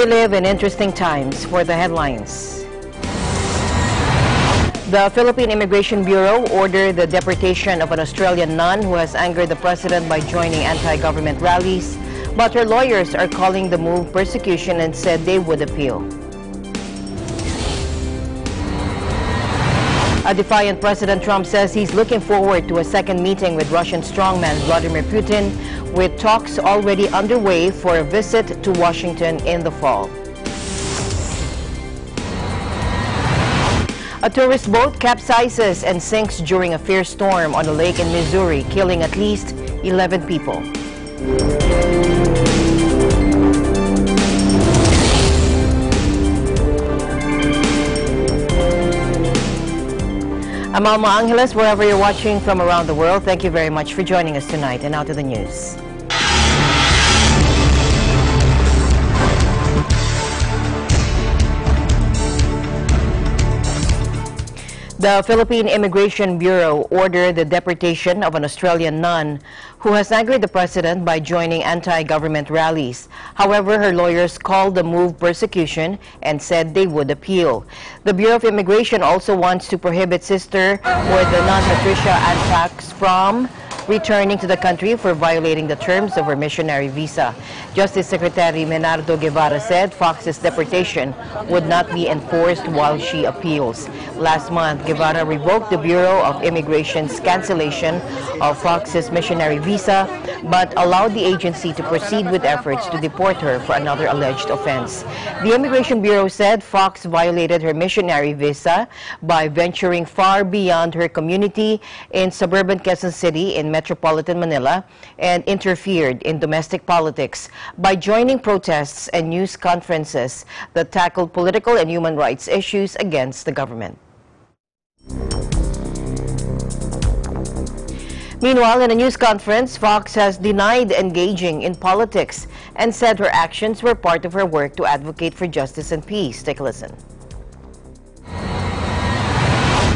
We live in interesting times. For the headlines. The Philippine Immigration Bureau ordered the deportation of an Australian nun who has angered the president by joining anti-government rallies, but her lawyers are calling the move persecution and said they would appeal. A defiant President Trump says he's looking forward to a second meeting with Russian strongman Vladimir Putin, with talks already underway for a visit to Washington in the fall. A tourist boat capsizes and sinks during a fierce storm on a lake in Missouri, killing at least 11 people. I'm Alma Angeles, wherever you're watching from around the world. Thank you very much for joining us tonight. And now to the news. The Philippine Immigration Bureau ordered the deportation of an Australian nun who has angered the president by joining anti-government rallies. However, her lawyers called the move persecution and said they would appeal. The Bureau of Immigration also wants to prohibit Sister or the nun Patricia Anfax from returning to the country for violating the terms of her missionary visa. Justice Secretary Menardo Guevara said Fox's deportation would not be enforced while she appeals. Last month, Guevara revoked the Bureau of Immigration's cancellation of Fox's missionary visa, but allowed the agency to proceed with efforts to deport her for another alleged offense. The Immigration Bureau said Fox violated her missionary visa by venturing far beyond her community in suburban Quezon City in metropolitan Manila and interfered in domestic politics by joining protests and news conferences that tackled political and human rights issues against the government. Meanwhile, in a news conference, Fox has denied engaging in politics and said her actions were part of her work to advocate for justice and peace. Take a listen.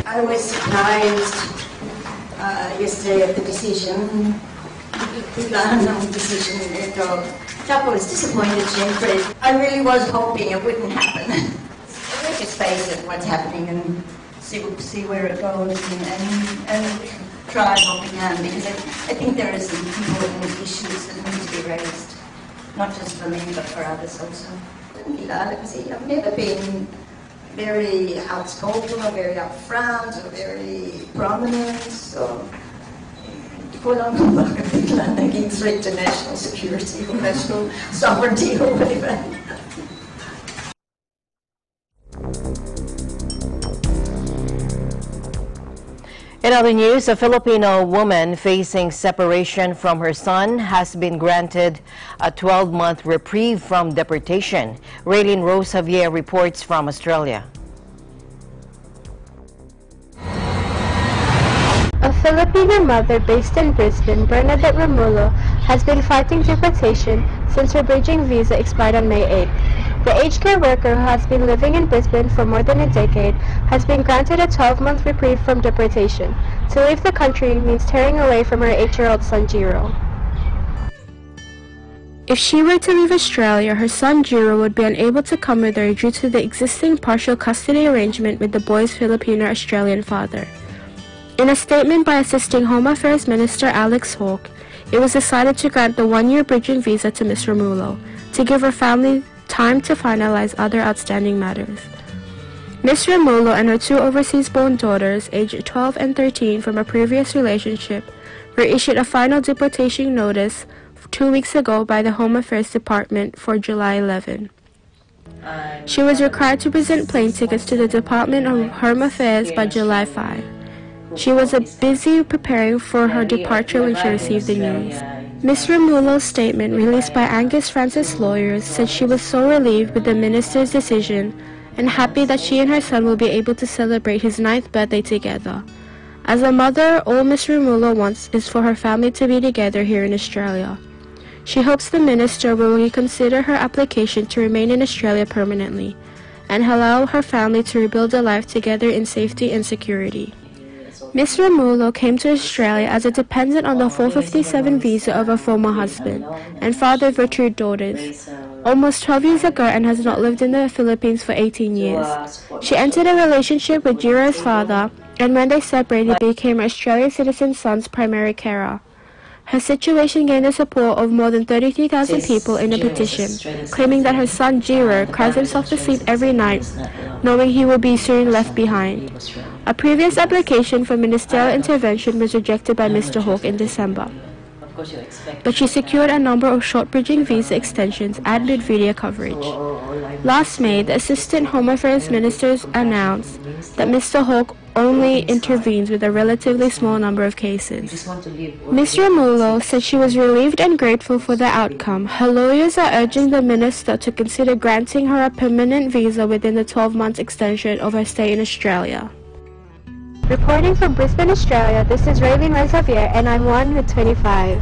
I was surprised yesterday at the decision. Tapos disappointed, siyempre. I really was hoping it wouldn't happen. We just face it, what's happening, and see where it goes, and try what we can, because I think there are some important issues that need to be raised, not just for me, but for others also. I've never been very outspoken or very upfront or very prominent, so ko lang kung bakit bigla naging threat to national security or national sovereignty or whatever. In other news, a Filipino woman facing separation from her son has been granted a 12-month reprieve from deportation. Raylene Rose Javier reports from Australia. A Filipino mother based in Brisbane, Bernadette Romulo, has been fighting deportation since her bridging visa expired on May 8. The aged care worker, who has been living in Brisbane for more than a decade, has been granted a 12-month reprieve from deportation. To leave the country means tearing away from her 8-year-old son, Jiro. If she were to leave Australia, her son Jiro would be unable to come with her due to the existing partial custody arrangement with the boy's Filipino-Australian father. In a statement by Assisting Home Affairs Minister Alex Hawke, it was decided to grant the 1-year bridging visa to Ms. Romulo to give her family time to finalize other outstanding matters. Ms. Romulo and her 2 overseas-born daughters, aged 12 and 13 from a previous relationship, were issued a final deportation notice 2 weeks ago by the Home Affairs Department for July 11. She was required to present plane tickets to the Department of Home Affairs by July 5. She was busy preparing for her departure when she received the news. Ms. Romulo's statement, released by Angus Francis lawyers, said she was so relieved with the minister's decision and happy that she and her son will be able to celebrate his 9th birthday together. As a mother, all Ms. Romulo wants is for her family to be together here in Australia. She hopes the minister will reconsider her application to remain in Australia permanently and allow her family to rebuild a life together in safety and security. Ms. Romulo came to Australia as a dependent on the 457 visa of her former husband and father of her 2 daughters. almost 12 years ago and has not lived in the Philippines for 18 years. She entered a relationship with Jiro's father, and when they separated, he became her Australian citizen son's primary carer. Her situation gained the support of more than 33,000 people in a petition, claiming that her son Jiro cries himself to sleep every night, knowing he will be soon left behind. A previous application for ministerial intervention was rejected by Mr. Hawke in December, but she secured a number of short-bridging visa extensions and mid-media coverage. Last May, the Assistant Home Affairs Minister announced that Mr. Hawke only intervenes with a relatively small number of cases. Ms. Romulo said she was relieved and grateful for the outcome. Her lawyers are urging the minister to consider granting her a permanent visa within the 12-month extension of her stay in Australia. Reporting from Brisbane, Australia, this is Raylene Rezavier, and I'm one with 25.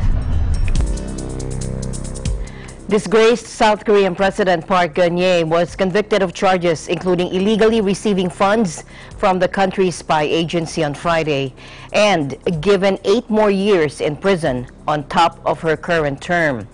Disgraced South Korean President Park Geun-hye was convicted of charges including illegally receiving funds from the country's spy agency on Friday and given 8 more years in prison on top of her current term.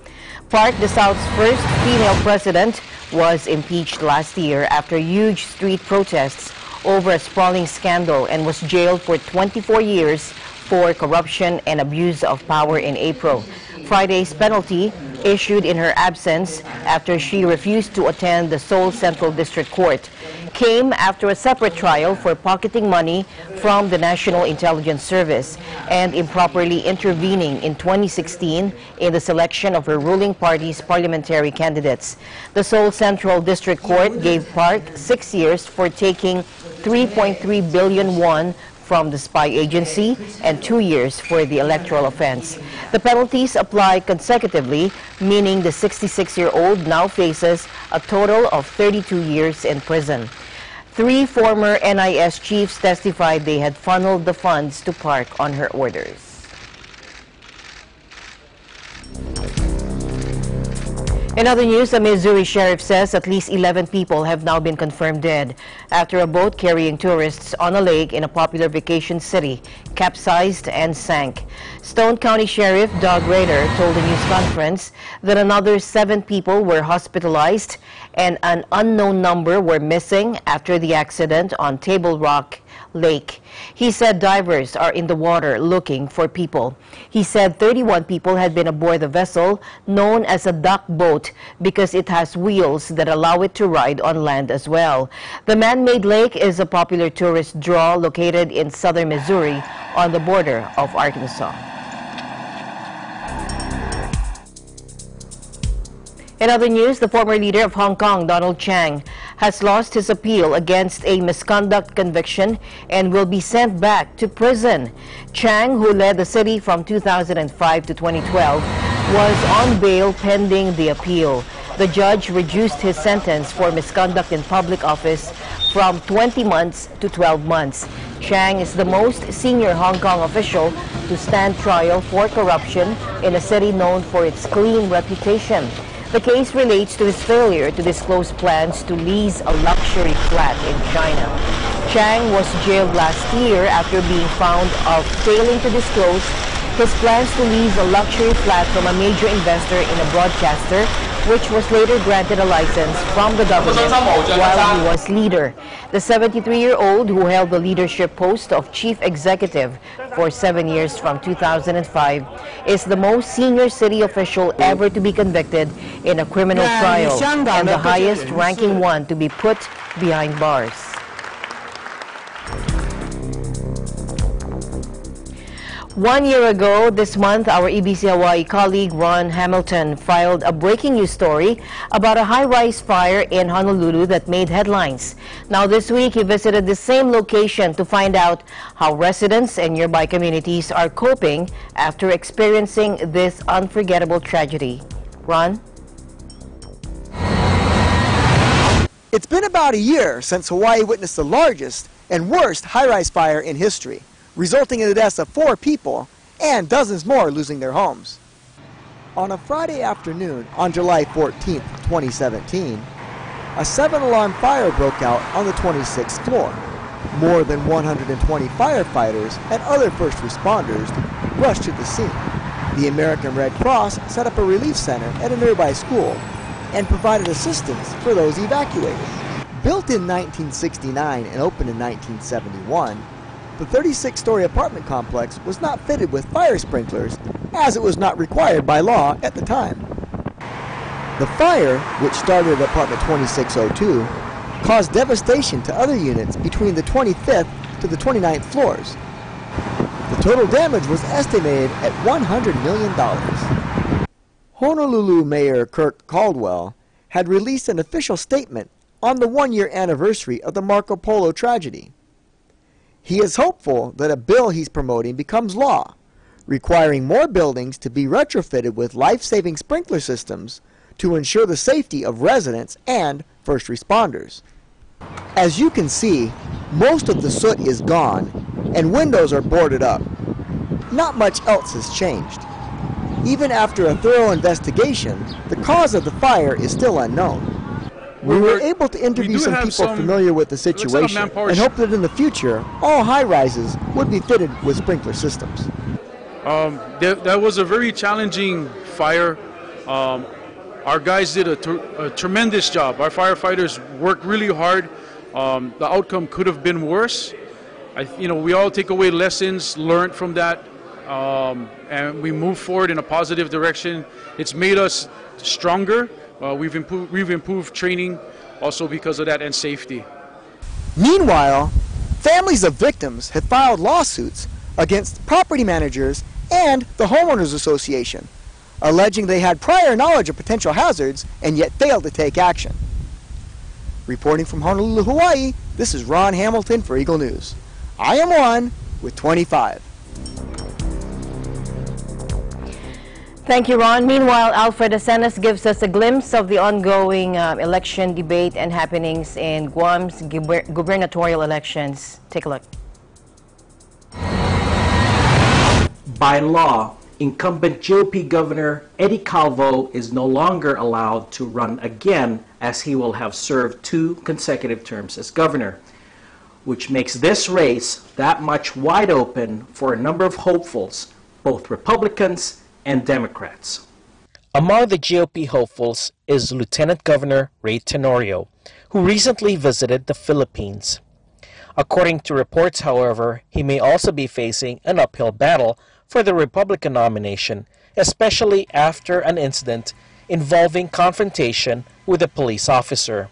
Park, the South's first female president, was impeached last year after huge street protests over a sprawling scandal and was jailed for 24 years for corruption and abuse of power in April. Friday's penalty, issued in her absence after she refused to attend the Seoul Central District Court, came after a separate trial for pocketing money from the National Intelligence Service and improperly intervening in 2016 in the selection of her ruling party's parliamentary candidates. The Seoul Central District Court gave Park 6 years for taking 3.3 billion won from the spy agency and 2 years for the electoral offense. The penalties apply consecutively, meaning the 66-year-old now faces a total of 32 years in prison. 3 former NIS chiefs testified they had funneled the funds to Park on her orders. In other news, a Missouri sheriff says at least 11 people have now been confirmed dead after a boat carrying tourists on a lake in a popular vacation city capsized and sank. Stone County Sheriff Doug Rader told a news conference that another 7 people were hospitalized and an unknown number were missing after the accident on Table Rock Lake. He said divers are in the water looking for people. He said 31 people had been aboard the vessel known as a duck boat because it has wheels that allow it to ride on land as well. The man-made lake is a popular tourist draw located in southern Missouri on the border of Arkansas. In other news, the former leader of Hong Kong, Donald Chang, has lost his appeal against a misconduct conviction and will be sent back to prison. Chang, who led the city from 2005 to 2012, was on bail pending the appeal. The judge reduced his sentence for misconduct in public office from 20 months to 12 months. Chang is the most senior Hong Kong official to stand trial for corruption in a city known for its clean reputation. The case relates to his failure to disclose plans to lease a luxury flat in China. Chang was jailed last year after being found of failing to disclose his plans to lease a luxury flat from a major investor in a broadcaster, which was later granted a license from the government while he was leader. The 73-year-old, who held the leadership post of chief executive for 7 years from 2005, is the most senior city official ever to be convicted in a criminal trial and the highest-ranking one to be put behind bars. One year ago this month, our EBC Hawaii colleague Ron Hamilton filed a breaking news story about a high-rise fire in Honolulu that made headlines. Now this week, he visited the same location to find out how residents and nearby communities are coping after experiencing this unforgettable tragedy. Ron? It's been about a year since Hawaii witnessed the largest and worst high-rise fire in history, resulting in the deaths of 4 people and dozens more losing their homes. On a Friday afternoon on July 14, 2017, a 7-alarm fire broke out on the 26th floor. More than 120 firefighters and other first responders rushed to the scene. The American Red Cross set up a relief center at a nearby school. and provided assistance for those evacuated. Built in 1969 and opened in 1971, the 36-story apartment complex was not fitted with fire sprinklers, as it was not required by law at the time. The fire, which started at apartment 2602, caused devastation to other units between the 25th to the 29th floors. The total damage was estimated at $100 million. Honolulu Mayor Kirk Caldwell had released an official statement on the one-year anniversary of the Marco Polo tragedy. He is hopeful that a bill he's promoting becomes law, requiring more buildings to be retrofitted with life-saving sprinkler systems to ensure the safety of residents and first responders. As you can see, most of the soot is gone and windows are boarded up. Not much else has changed. Even after a thorough investigation, the cause of the fire is still unknown. We were able to interview some people familiar with the situation and hope that in the future, all high-rises would be fitted with sprinkler systems. That was a very challenging fire. Our guys did a tremendous job. Our firefighters worked really hard. The outcome could have been worse. We all take away lessons learned from that, and we move forward in a positive direction. It's made us stronger. We've improved training also because of that, and safety. Meanwhile, families of victims have filed lawsuits against property managers and the Homeowners Association, alleging they had prior knowledge of potential hazards and yet failed to take action. Reporting from Honolulu, Hawaii, this is Ron Hamilton for Eagle News. I am one with 25. Thank you, Ron. Meanwhile, Alfred Asenas gives us a glimpse of the ongoing election debate and happenings in Guam's gubernatorial elections. Take a look. By law, incumbent GOP Governor Eddie Calvo is no longer allowed to run again, as he will have served 2 consecutive terms as governor, which makes this race that much wide open for a number of hopefuls, both Republicans and Democrats. Among the GOP hopefuls is Lieutenant Governor Ray Tenorio, who recently visited the Philippines. According to reports, however, he may also be facing an uphill battle for the Republican nomination, especially after an incident involving confrontation with a police officer.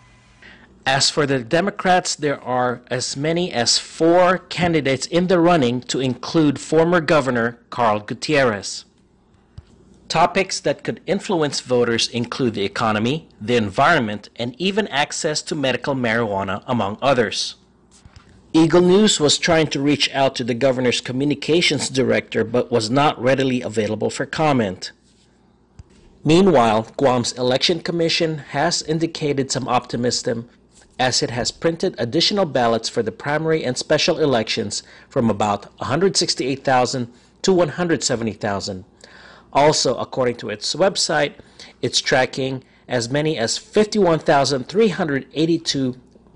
As for the Democrats, there are as many as 4 candidates in the running, to include former Governor Carl Gutierrez. Topics that could influence voters include the economy, the environment, and even access to medical marijuana, among others. Eagle News was trying to reach out to the governor's communications director, but was not readily available for comment. Meanwhile, Guam's Election Commission has indicated some optimism, as it has printed additional ballots for the primary and special elections from about 168,000 to 170,000. Also, according to its website, it's tracking as many as 51,382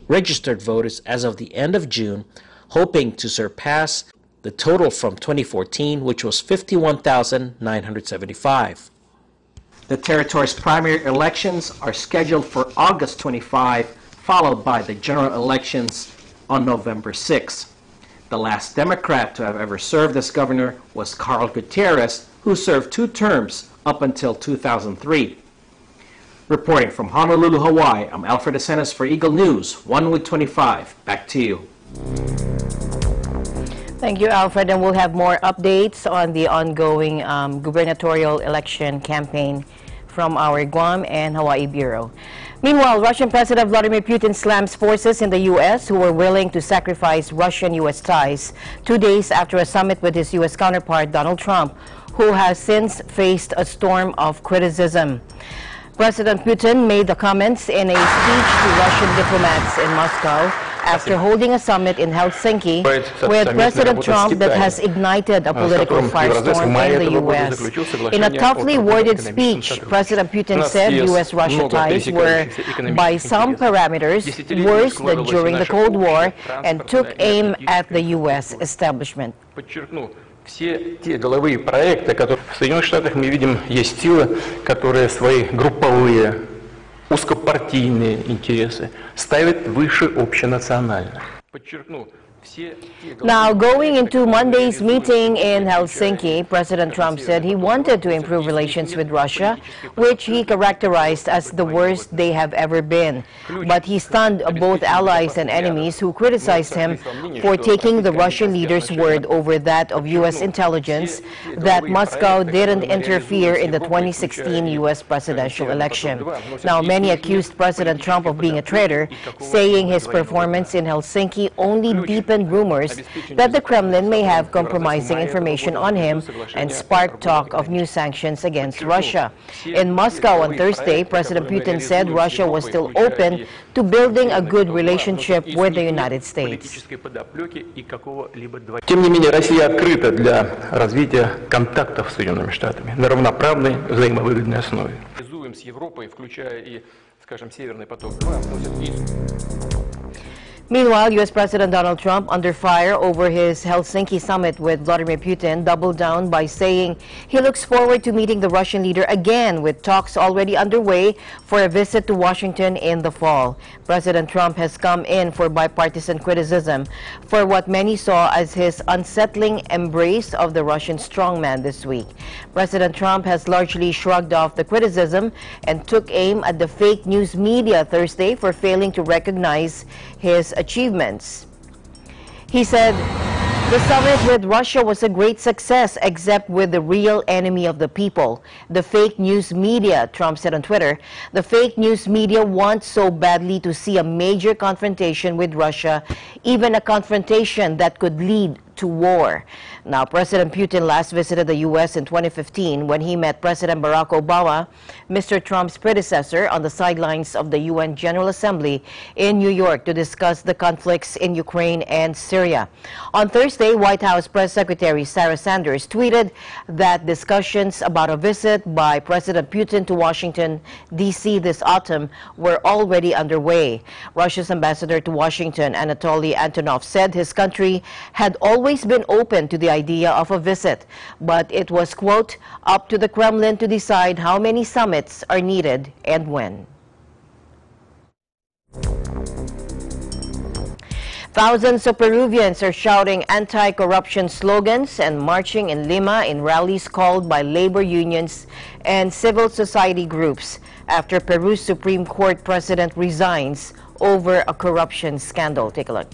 registered voters as of the end of June, hoping to surpass the total from 2014, which was 51,975. The territory's primary elections are scheduled for August 25, followed by the general elections on November 6. The last Democrat to have ever served as governor was Carl Gutierrez, who served 2 terms up until 2003. Reporting from Honolulu, Hawaii, I'm Alfred Asenas for Eagle News, 1 with 25. Back to you. Thank you, Alfred, and we'll have more updates on the ongoing gubernatorial election campaign from our Guam and Hawaii Bureau. Meanwhile, Russian President Vladimir Putin slams forces in the U.S. who were willing to sacrifice Russian-U.S. ties 2 days after a summit with his U.S. counterpart Donald Trump, who has since faced a storm of criticism. President Putin made the comments in a speech to Russian diplomats in Moscow after holding a summit in Helsinki with President Trump that has ignited a political firestorm in the U.S. In a toughly worded speech, President Putin said U.S.-Russia ties were, by some parameters, worse than during the Cold War and took aim at the U.S. establishment. Все те деловые проекты, которые в Соединенных Штатах мы видим, есть силы, которые свои групповые узкопартийные интересы ставит выше общенациональных. Подчеркну, Now, going into Monday's meeting in Helsinki, President Trump said he wanted to improve relations with Russia, which he characterized as the worst they have ever been. But he stunned both allies and enemies who criticized him for taking the Russian leader's word over that of U.S. intelligence that Moscow didn't interfere in the 2016 U.S. presidential election. Now, many accused President Trump of being a traitor, saying his performance in Helsinki only deepened rumors that the Kremlin may have compromising information on him and sparked talk of new sanctions against Russia. In Moscow on Thursday, President Putin said Russia was still open to building a good relationship with the United States. Тем не менее, Россия открыта для развития контактов с Соединенными Штатами на равноправной взаимовыгодной основе. С Европой, включая и, скажем, Северный поток-2, вносят визу. Meanwhile, U.S. President Donald Trump, under fire over his Helsinki summit with Vladimir Putin, doubled down by saying he looks forward to meeting the Russian leader again, with talks already underway for a visit to Washington in the fall. President Trump has come in for bipartisan criticism for what many saw as his unsettling embrace of the Russian strongman this week. President Trump has largely shrugged off the criticism and took aim at the fake news media Thursday for failing to recognize his achievements. He said the summit with Russia was a great success, except with the real enemy of the people, the fake news media, Trump said on Twitter. The fake news media wants so badly to see a major confrontation with Russia, even a confrontation that could lead to war. Now, President Putin last visited the U.S. in 2015 when he met President Barack Obama, Mr. Trump's predecessor, on the sidelines of the UN General Assembly in New York to discuss the conflicts in Ukraine and Syria. On Thursday, White House Press Secretary Sarah Sanders tweeted that discussions about a visit by President Putin to Washington, D.C. this autumn were already underway. Russia's ambassador to Washington, Anatoly Antonov, said his country had always been open to the idea of a visit, but it was, quote, up to the Kremlin to decide how many summits are needed and when. Thousands of Peruvians are shouting anti-corruption slogans and marching in Lima in rallies called by labor unions and civil society groups after Peru's Supreme Court president resigns over a corruption scandal. Take a look.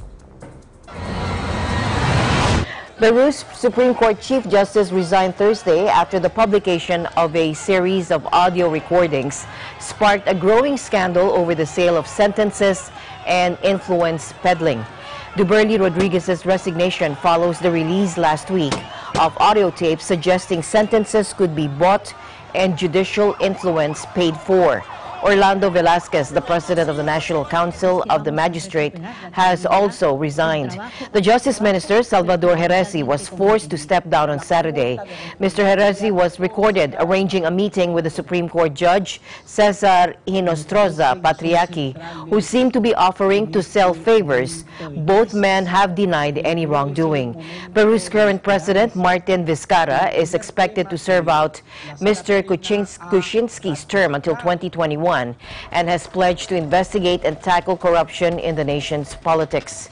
Peru's Supreme Court Chief Justice resigned Thursday after the publication of a series of audio recordings sparked a growing scandal over the sale of sentences and influence peddling. Duberly Rodriguez's resignation follows the release last week of audio tapes suggesting sentences could be bought and judicial influence paid for. Orlando Velasquez, the president of the National Council of the Magistrate, has also resigned. The Justice Minister, Salvador Herresi, was forced to step down on Saturday. Mr. Herresi was recorded arranging a meeting with the Supreme Court Judge Cesar Hinostroza Patriaki, who seemed to be offering to sell favors. Both men have denied any wrongdoing. Peru's current president, Martin Vizcarra, is expected to serve out Mr. Kuczynski's term until 2021. And has pledged to investigate and tackle corruption in the nation's politics.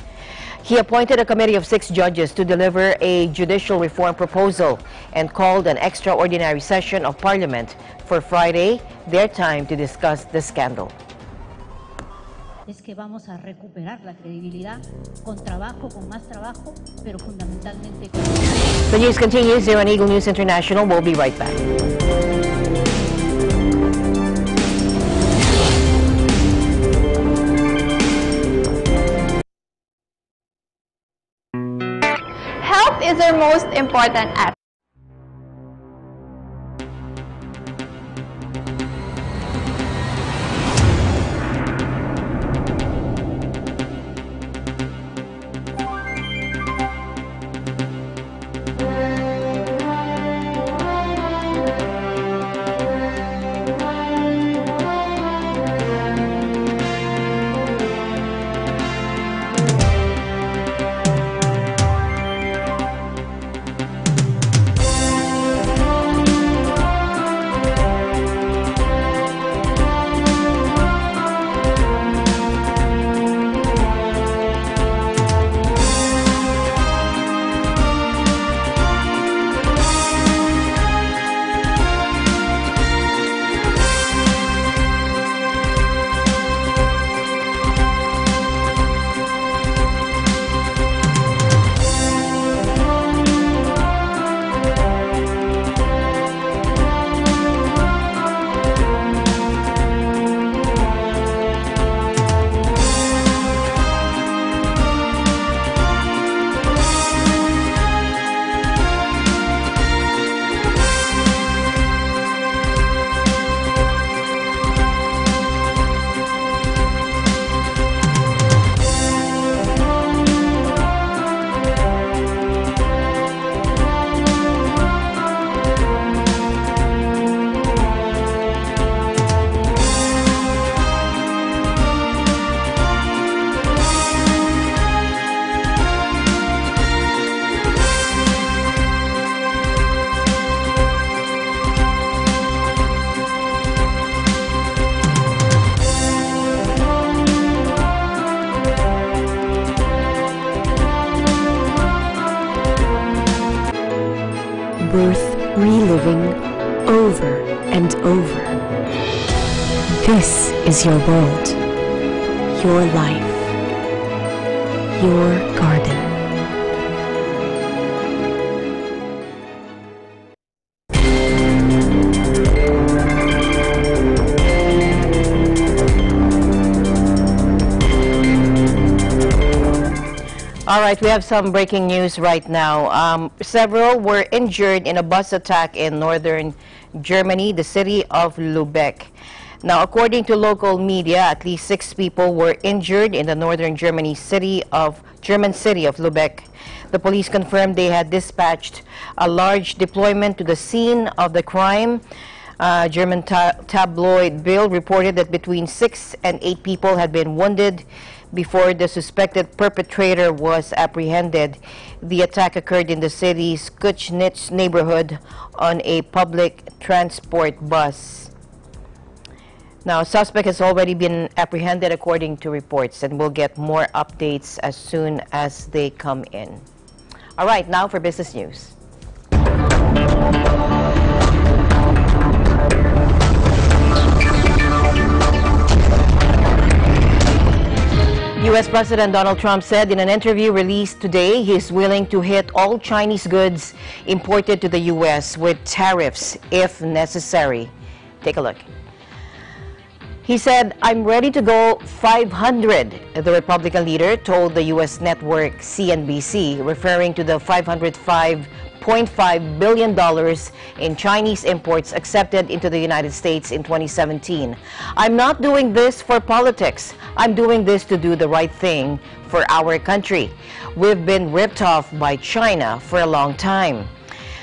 He appointed a committee of 6 judges to deliver a judicial reform proposal and called an extraordinary session of Parliament for Friday, their time to discuss the scandal. Es que vamos a recuperar la credibilidad con trabajo, con más trabajo, pero fundamentalmente con... The news continues here on Eagle News International. We'll be right back. Health is our most important asset. reliving over and over. This is your world, your life, your garden. All right, we have some breaking news right now. Several were injured in a bus attack in northern Germany, the city of Lübeck. Now, according to local media, at least 6 people were injured in the northern German city of Lübeck. The police confirmed they had dispatched a large deployment to the scene of the crime. German tabloid Bild reported that between 6 and 8 people had been wounded before the suspected perpetrator was apprehended. The attack occurred in the city's Kutschnitz neighborhood on a public transport bus. Now, a suspect has already been apprehended according to reports, and we'll get more updates as soon as they come in. All right, now for business news. U.S. President Donald Trump said in an interview released today he is willing to hit all Chinese goods imported to the U.S. with tariffs if necessary. Take a look. He said, "I'm ready to go 500, the Republican leader told the U.S. network CNBC, referring to the $505.5 billion in Chinese imports accepted into the United States in 2017. I'm not doing this for politics. I'm doing this to do the right thing for our country. We've been ripped off by China for a long time."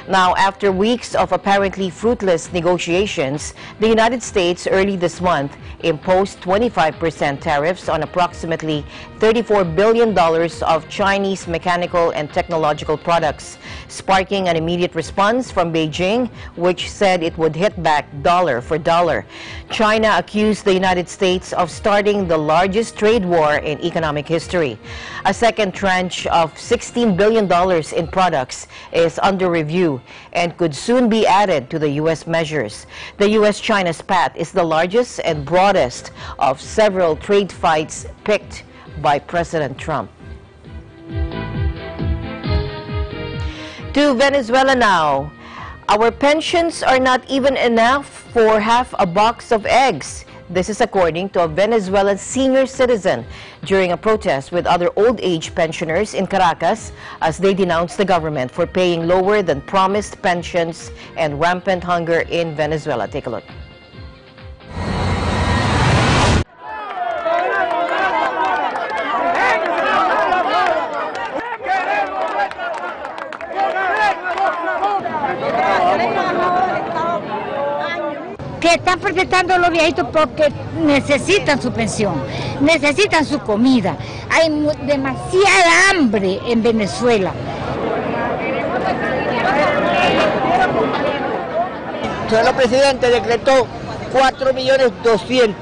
Now, after weeks of apparently fruitless negotiations, the United States early this month imposed 25% tariffs on approximately $34 billion of Chinese mechanical and technological products, sparking an immediate response from Beijing, which said it would hit back dollar for dollar. China accused the United States of starting the largest trade war in economic history. A second tranche of $16 billion in products is under review and could soon be added to the U.S. measures. The U.S.-China spat is the largest and broadest of several trade fights picked by President Trump. To Venezuela now. Our pensions are not even enough for half a box of eggs. This is according to a Venezuelan senior citizen during a protest with other old-age pensioners in Caracas as they denounced the government for paying lower than promised pensions and rampant hunger in Venezuela. Take a look. Que están protestando los viejitos porque necesitan su pensión, necesitan su comida. Hay demasiada hambre en Venezuela. El señor presidente decretó 4.200.000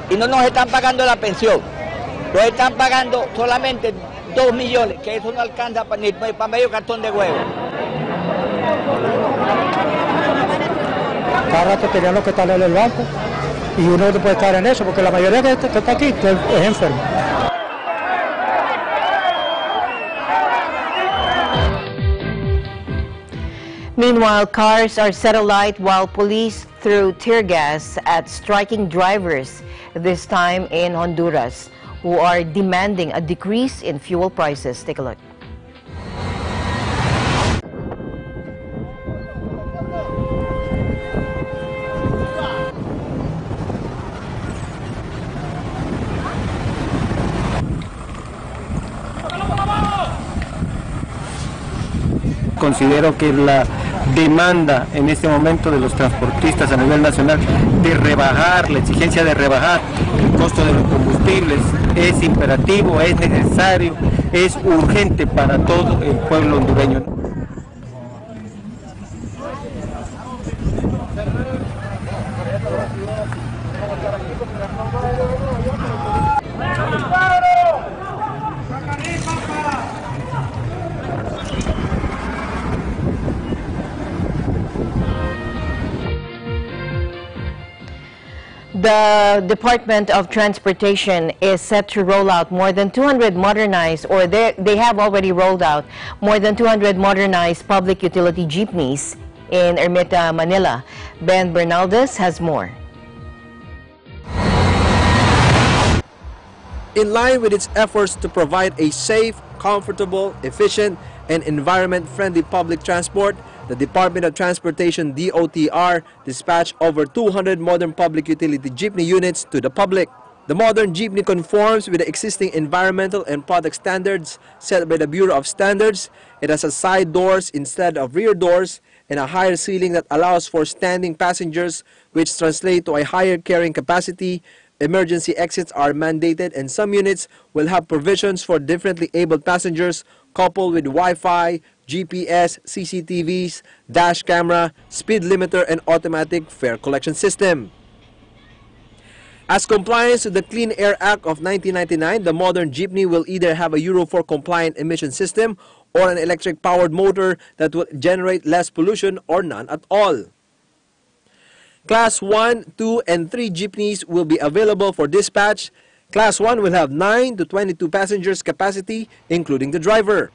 y no nos están pagando la pensión. Nos están pagando solamente 2 millones, que eso no alcanza ni para medio cartón de huevo. Cada rato teníamos que estar en el banco y uno no puede estar en eso porque la mayoría que está aquí es enfermo. Meanwhile, cars are set alight while police threw tear gas at striking drivers, this time in Honduras, who are demanding a decrease in fuel prices. Take a look. Considero que la demanda en este momento de los transportistas a nivel nacional de rebajar, la exigencia de rebajar el costo de los combustibles es imperativo, es necesario, es urgente para todo el pueblo hondureño. The Department of Transportation is set to roll out more than 200 modernized, or they have already rolled out more than 200 modernized public utility jeepneys in Ermita, Manila. Ben Bernaldez has more. In line with its efforts to provide a safe, comfortable, efficient, and environment-friendly public transport, the Department of Transportation DOTR dispatched over 200 modern public utility jeepney units to the public. The modern jeepney conforms with the existing environmental and product standards set by the Bureau of Standards. It has side doors instead of rear doors and a higher ceiling that allows for standing passengers, which translate to a higher carrying capacity. Emergency exits are mandated, and some units will have provisions for differently abled passengers coupled with Wi-Fi, GPS, CCTVs, dash camera, speed limiter, and automatic fare collection system. As compliance to the Clean Air Act of 1999, the modern jeepney will either have a Euro 4 compliant emission system or an electric-powered motor that will generate less pollution or none at all. Class 1, 2, and 3 jeepneys will be available for dispatch. Class 1 will have 9 to 22 passengers capacity, including the driver.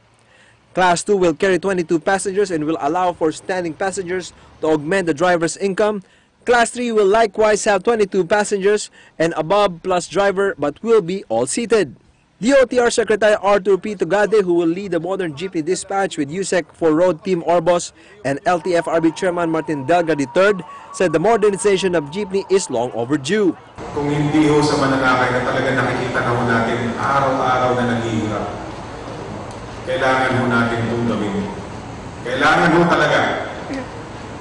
Class 2 will carry 22 passengers and will allow for standing passengers to augment the driver's income. Class 3 will likewise have 22 passengers and above plus driver, but will be all seated. DOTR Secretary Arthur P. Tugade, who will lead the modern jeepney dispatch with USEC for Road Team Orbos and LTFRB Chairman Martin Delga III, said the modernization of jeepney is long overdue. Kung hindi ho sa mananakay na talaga nakikita na ho natin araw-araw na naghihirap, kailangan ho natin itong gawin. Kailangan ho talaga.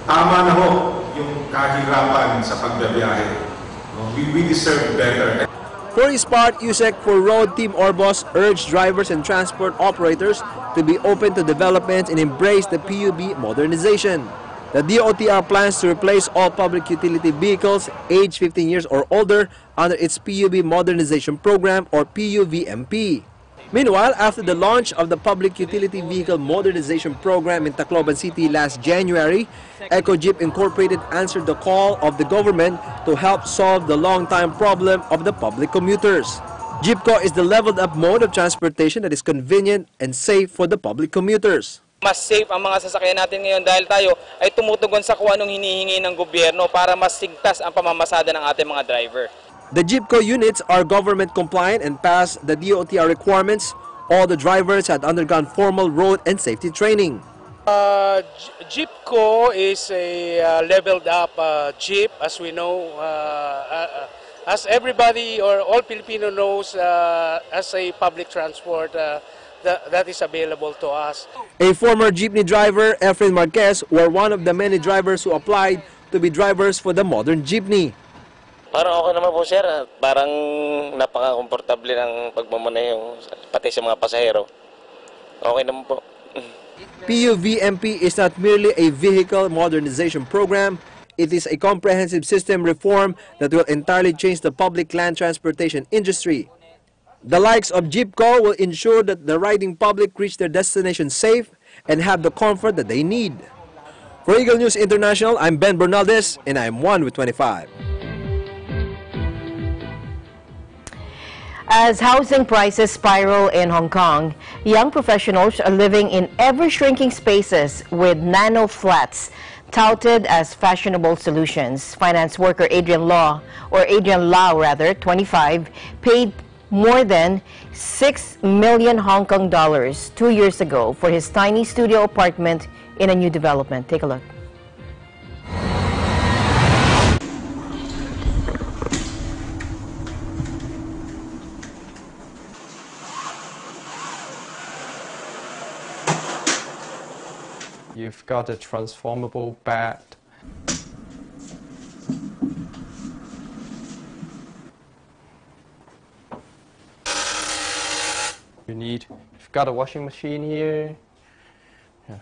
Tama na ho yung kahirapan sa pagbabiyahe. We deserve better. For his part, USEC for Road Team Orbos urged drivers and transport operators to be open to developments and embrace the PUB modernization. The DOTR plans to replace all public utility vehicles aged 15 years or older under its PUB Modernization Program, or PUVMP. Meanwhile, after the launch of the Public Utility Vehicle Modernization Program in Tacloban City last January, EcoJeep Incorporated answered the call of the government to help solve the long-time problem of the public commuters. Jeepco is the leveled-up mode of transportation that is convenient and safe for the public commuters. Mas safe ang mga sasakyan natin ngayon dahil tayo ay tumutugon sa kung anong hinihingi ng gobyerno para mas sigtas ang pamamasada ng ating mga driver. The Jeepco units are government compliant and pass the DOTR requirements. All the drivers had undergone formal road and safety training. Jeepco is a leveled up Jeep, as we know, as everybody or all Filipino knows, as a public transport that is available to us. A former jeepney driver, Efren Marquez, were one of the many drivers who applied to be drivers for the modern jeepney. Parang okay naman po, sir. Parang napaka-komportable ng pagmamaneho pati sa mga pasahero. Okay naman po. PUVMP is not merely a vehicle modernization program. It is a comprehensive system reform that will entirely change the public land transportation industry. The likes of Jeepco will ensure that the riding public reach their destination safe and have the comfort that they need. For Eagle News International, I'm Ben Bernaldez, and I'm 1 with 25. As housing prices spiral in Hong Kong, young professionals are living in ever-shrinking spaces with nano flats touted as fashionable solutions. Finance worker Adrian Lau, 25, paid more than 6 million Hong Kong dollars 2 years ago for his tiny studio apartment in a new development. Take a look. You've got a transformable bed. You've got a washing machine here. Yeah.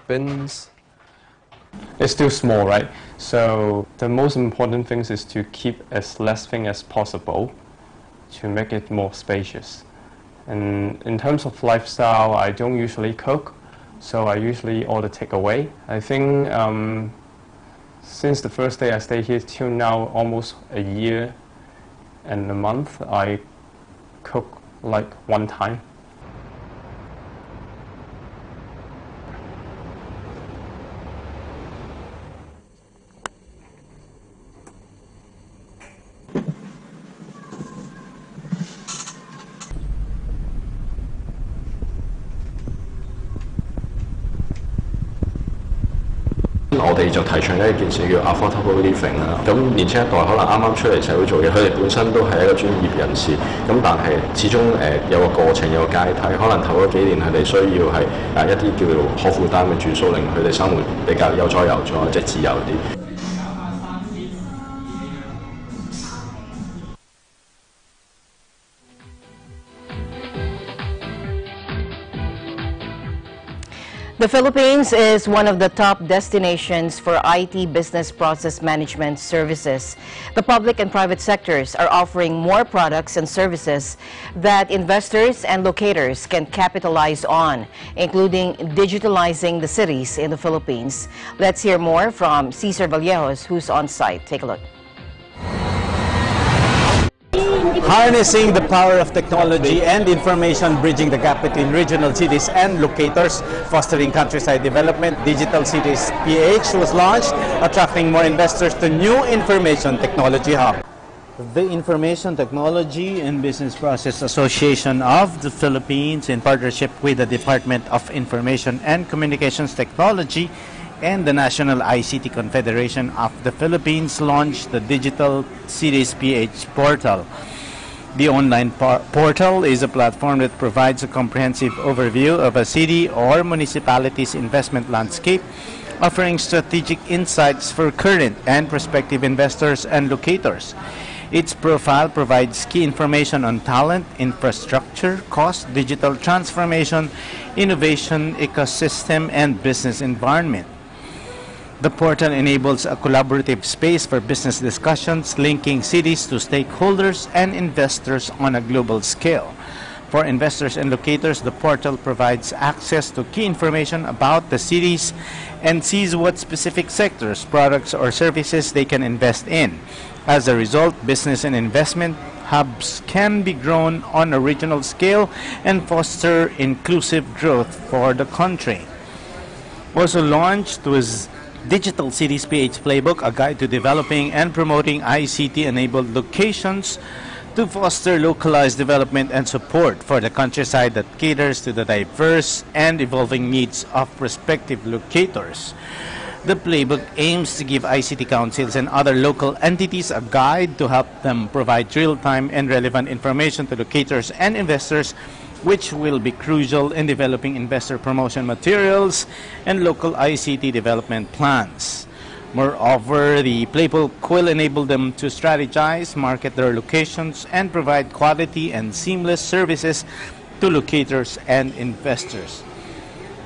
Bins. It's still small, right? So the most important thing is to keep as less thing as possible to make it more spacious. And in terms of lifestyle, I don't usually cook. So I usually order takeaway. I think Since the first day I stayed here till now, almost a year and a month, I cook like one time.我哋就提倡一件事叫 affordable living 啦。咁年輕一代可能啱啱出嚟社會做嘢，佢哋本身都係一個專業人士，咁但係始終有個過程有個階梯，可能頭嗰幾年佢哋需要係一啲叫做可負擔嘅住宿，令佢哋生活比較悠哉悠哉，即係自由啲。The Philippines is one of the top destinations for IT business process management services. The public and private sectors are offering more products and services that investors and locators can capitalize on, including digitalizing the cities in the Philippines. Let's hear more from Cesar Vallejos, who's on site. Take a look. Harnessing the power of technology and information, bridging the gap between regional cities and locators, fostering countryside development, Digital Cities PH was launched, attracting more investors to new information technology hub. The Information Technology and Business Process Association of the Philippines, in partnership with the Department of Information and Communications Technology and the National ICT Confederation of the Philippines, launched the Digital Cities PH portal. The online portal is a platform that provides a comprehensive overview of a city or municipality's investment landscape, offering strategic insights for current and prospective investors and locators. Its profile provides key information on talent, infrastructure, cost, digital transformation, innovation, ecosystem, and business environment. The portal enables a collaborative space for business discussions, linking cities to stakeholders and investors on a global scale. For investors and locators, the portal provides access to key information about the cities and sees what specific sectors, products, or services they can invest in. As a result, business and investment hubs can be grown on a regional scale and foster inclusive growth for the country. Also launched was Digital Cities PH Playbook, a guide to developing and promoting ICT-enabled locations to foster localized development and support for the countryside that caters to the diverse and evolving needs of prospective locators. The playbook aims to give ICT councils and other local entities a guide to help them provide real-time and relevant information to locators and investors, which will be crucial in developing investor promotion materials and local ICT development plans. Moreover, the playbook will enable them to strategize, market their locations, and provide quality and seamless services to locators and investors.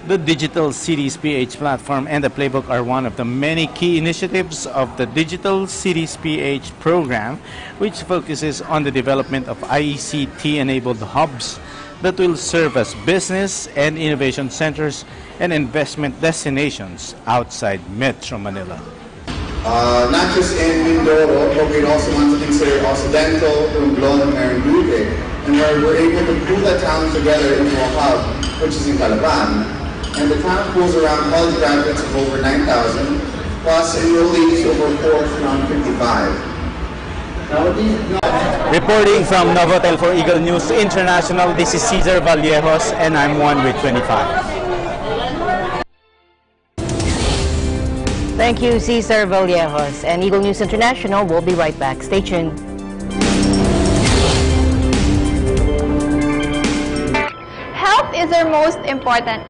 The Digital Cities PH platform and the playbook are one of the many key initiatives of the Digital Cities PH program, which focuses on the development of ICT-enabled hubs that will serve as business and innovation centers and investment destinations outside Metro Manila. Not just in Mindoro, but we also want to consider Occidental, Romblon, and Duque, and where we're able to pull that town together into a hub, which is in Calaban. And the town pulls around college graduates of over 9,000, plus enrollees over course around 55. Reporting from Novotel for Eagle News International, this is Cesar Vallejos, and I'm 1 with 25. Thank you, Cesar Vallejos. And Eagle News International will be right back. Stay tuned. Health is our most important.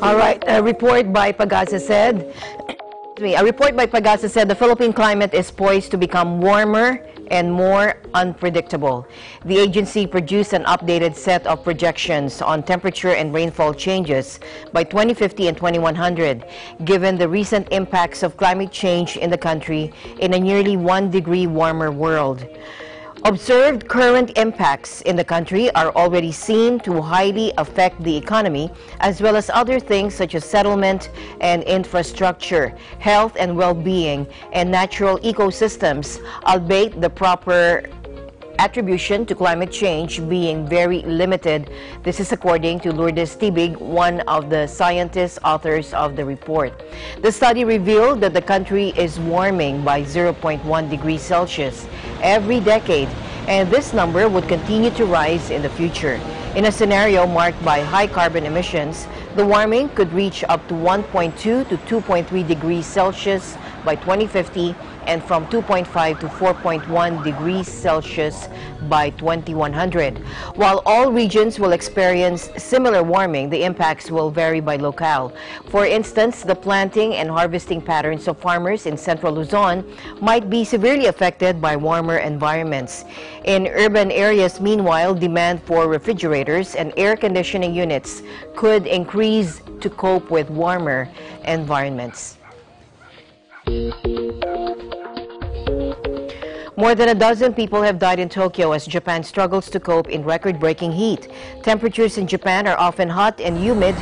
All right, a report by Pagasa said the Philippine climate is poised to become warmer and more unpredictable. The agency produced an updated set of projections on temperature and rainfall changes by 2050 and 2100, given the recent impacts of climate change in the country in a nearly 1 degree warmer world. Observed current impacts in the country are already seen to highly affect the economy, as well as other things such as settlement and infrastructure, health and well-being, and natural ecosystems, albeit the proper attribution to climate change being very limited. This is according to Lourdes Tibig, one of the scientists authors of the report. The study revealed that the country is warming by 0.1 degrees Celsius every decade, and this number would continue to rise in the future. In a scenario marked by high carbon emissions, the warming could reach up to 1.2 to 2.3 degrees Celsius by 2050 and from 2.5 to 4.1 degrees Celsius by 2100. While all regions will experience similar warming, the impacts will vary by locale. For instance, the planting and harvesting patterns of farmers in central Luzon might be severely affected by warmer environments. In urban areas, meanwhile, demand for refrigerators and air conditioning units could increase to cope with warmer environments. More than a dozen people have died in Tokyo as Japan struggles to cope in record-breaking heat. Temperatures in Japan are often hot and humid,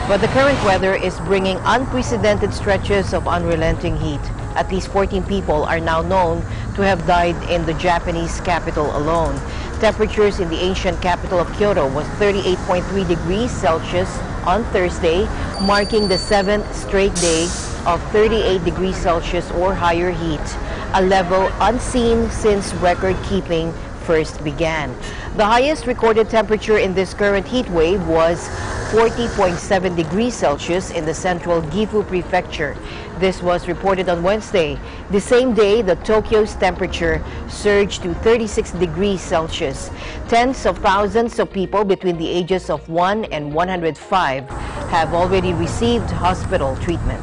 but the current weather is bringing unprecedented stretches of unrelenting heat. At least 14 people are now known to have died in the Japanese capital alone. Temperatures in the ancient capital of Kyoto was 38.3 degrees Celsius on Thursday, marking the 7th straight day of 38 degrees Celsius or higher heat, a level unseen since record-keeping first began. The highest recorded temperature in this current heat wave was 40.7 degrees Celsius in the central Gifu prefecture. This was reported on Wednesday. The same day, the Tokyo's temperature surged to 36 degrees Celsius. Tens of thousands of people between the ages of 1 and 105 have already received hospital treatment.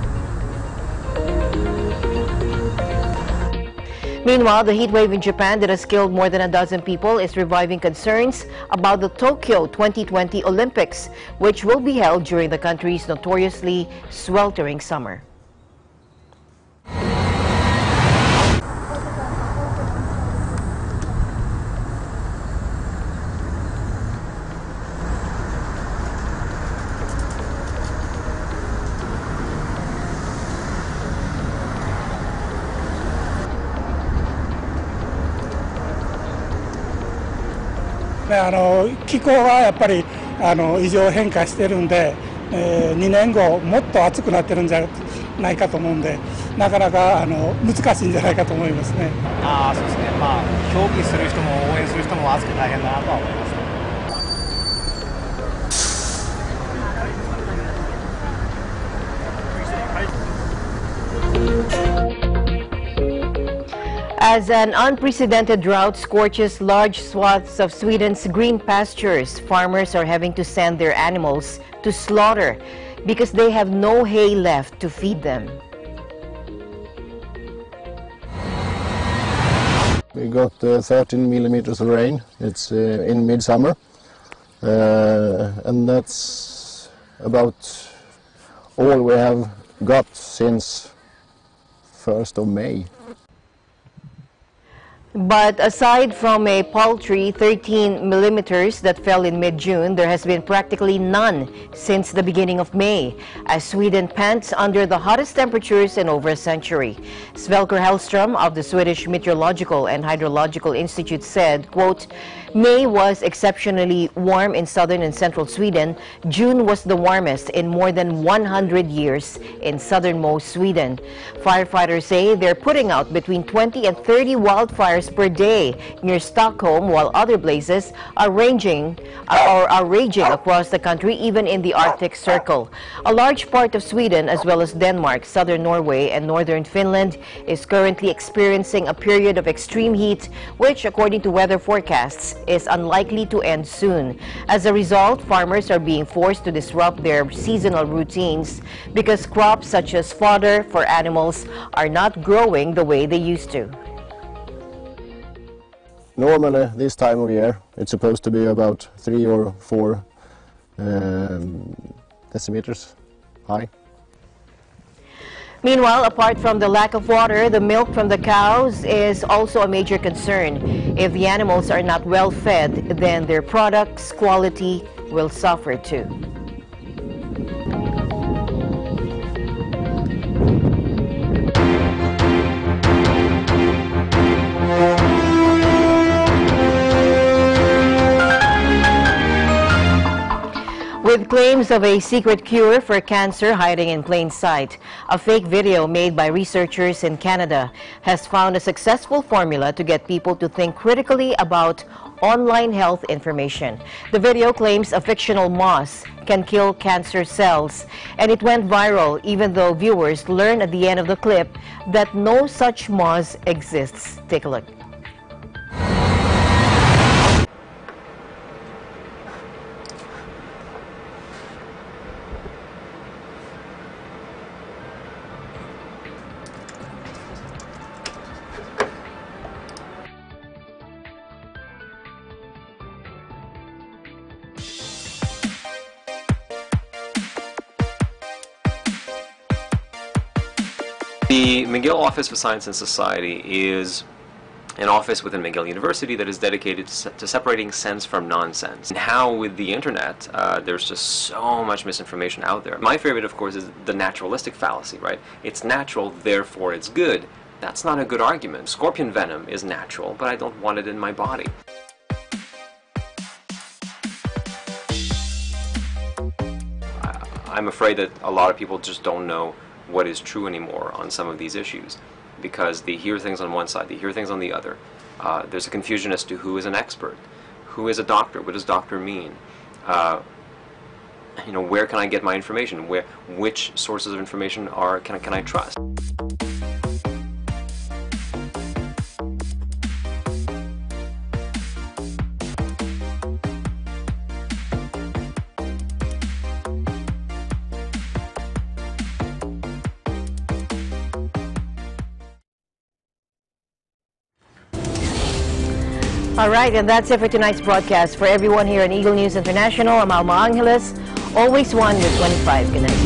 Meanwhile, the heat wave in Japan that has killed more than a dozen people is reviving concerns about the Tokyo 2020 Olympics, which will be held during the country's notoriously sweltering summer. 気候がやっぱり異常変化してるんで、2年後もっと暑くなってるんじゃないかと思うんで、なかなか難しいんじゃないかと思いますね。そうですね。競技する人も応援する人も暑く大変だなとは思います。 As an unprecedented drought scorches large swaths of Sweden's green pastures, farmers are having to send their animals to slaughter because they have no hay left to feed them. We got 13 millimeters of rain. It's in midsummer, and that's about all we have got since 1st of May. But aside from a paltry 13 millimeters that fell in mid-June, there has been practically none since the beginning of May, as Sweden pants under the hottest temperatures in over a century. Svelker Hellström of the Swedish Meteorological and Hydrological Institute said, quote, May was exceptionally warm in southern and central Sweden. June was the warmest in more than 100 years in southernmost Sweden. Firefighters say they're putting out between 20 and 30 wildfires per day near Stockholm, while other blazes are raging across the country, even in the Arctic Circle. A large part of Sweden, as well as Denmark, southern Norway, and northern Finland, is currently experiencing a period of extreme heat, which, according to weather forecasts, is unlikely to end soon. As a result, farmers are being forced to disrupt their seasonal routines because crops such as fodder for animals are not growing the way they used to. Normally, this time of year, it's supposed to be about 3 or 4 decimeters high. Meanwhile, apart from the lack of water, the milk from the cows is also a major concern. If the animals are not well fed, then their products' quality will suffer too. With claims of a secret cure for cancer hiding in plain sight, a fake video made by researchers in Canada has found a successful formula to get people to think critically about online health information. The video claims a fictional moss can kill cancer cells, and it went viral even though viewers learn at the end of the clip that no such moss exists. Take a look. The McGill Office for Science and Society is an office within McGill University that is dedicated to separating sense from nonsense. And how with the internet, there's just so much misinformation out there. My favorite, of course, is the naturalistic fallacy, right? It's natural, therefore it's good. That's not a good argument. Scorpion venom is natural, but I don't want it in my body. I'm afraid that a lot of people just don't know what is true anymore on some of these issues, because they hear things on one side, they hear things on the other. There's a confusion as to who is an expert, who is a doctor, what does doctor mean, you know, where can I get my information, which sources of information can I trust. All right, and that's it for tonight's broadcast. For everyone here on Eagle News International, I'm Alma Angeles, always one with 25. Good night.